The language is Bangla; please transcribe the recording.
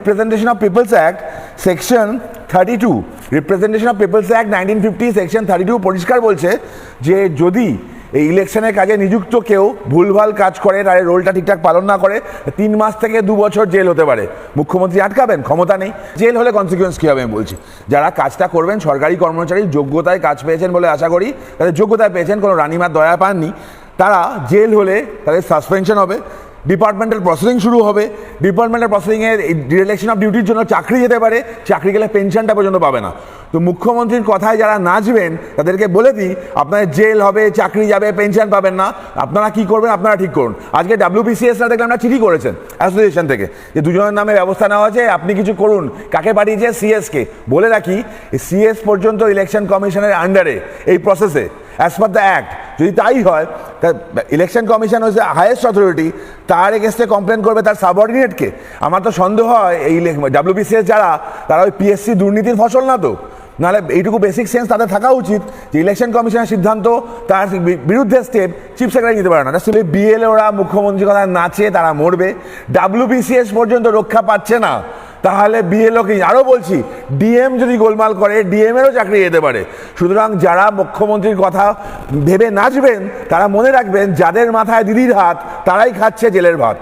Representation of People's Act section 32 representation of people's act 1950 section 32 পরিষ্কার বলছে যে যদি এই ইলেকশনের কাজে নিযুক্ত কেউ ভুলভাল কাজ করে, তার রোলটা ঠিকঠাক পালন না করে, 3 মাস থেকে 2 বছর জেল হতে পারে। মুখ্যমন্ত্রী আটকাবেন? ক্ষমতা নেই। জেল হলে কনসিকুয়েন্স কী হবে আমি বলছি। যারা কাজটা করবেন সরকারি কর্মচারী, যোগ্যতায় কাজ পেয়েছেন বলে আশা করি, তাদের যোগ্যতায় পেয়েছেন, কোনো রানিমার দয়া পাননি, তারা জেল হলে তাদের সাসপেনশন হবে, ডিপার্টমেন্টাল প্রসেসিং শুরু হবে। ডিপার্টমেন্টাল প্রসেসিংয়ের ডিরেকশন অফ ডিউটির জন্য চাকরি যেতে পারে, চাকরি গেলে পেনশনটা পর্যন্ত পাবে না। তো মুখ্যমন্ত্রীর কথায় যারা নাচবেন তাদেরকে বলে দিই, আপনার জেল হবে, চাকরি যাবে, পেনশন পাবেন না। আপনারা কি করবেন আপনারা ঠিক করুন। আজকে WBCSরা দেখলাম আমরা চিঠি করেছেন অ্যাসোসিয়েশন থেকে যে দুজনের নামে ব্যবস্থা নেওয়া আছে, আপনি কিছু করুন। কাকে পাঠিয়েছে? সিএসকে। বলে রাখি, সিএস পর্যন্ত ইলেকশন কমিশনের আন্ডারে এই প্রসেসে অ্যাজ পার দ্য অ্যাক্ট। যদি তাই হয়, ইলেকশন কমিশন হচ্ছে হাইয়েস্ট অথরিটি, তার এগেনস্টে কমপ্লেন করবে তার সাবঅর্ডিনেটকে। আমার তো সন্দেহ হয় এই WBCS যারা, তারা ওই পিএসসি দুর্নীতির ফসল না তো। নাহলে এইটুকু বেসিক সেন্স তাদের থাকা উচিত যে ইলেকশন কমিশনের সিদ্ধান্ত, তার বিরুদ্ধে স্টেপ চিফ সেক্রেটারি নিতে পারে না। আসলে বিএলওরা মুখ্যমন্ত্রীর কথা নাচে, তারা মরবে। WBCS পর্যন্ত রক্ষা পাচ্ছে না, তাহলে বিএলওকে আরও বলছি, ডিএম যদি গোলমাল করে, ডিএমেরও চাকরি যেতে পারে। সুতরাং যারা মুখ্যমন্ত্রীর কথা ভেবে নাচবেন, তারা মনে রাখবেন যাদের মাথায় দিদির হাত, তারাই খাচ্ছে জেলের ভাত।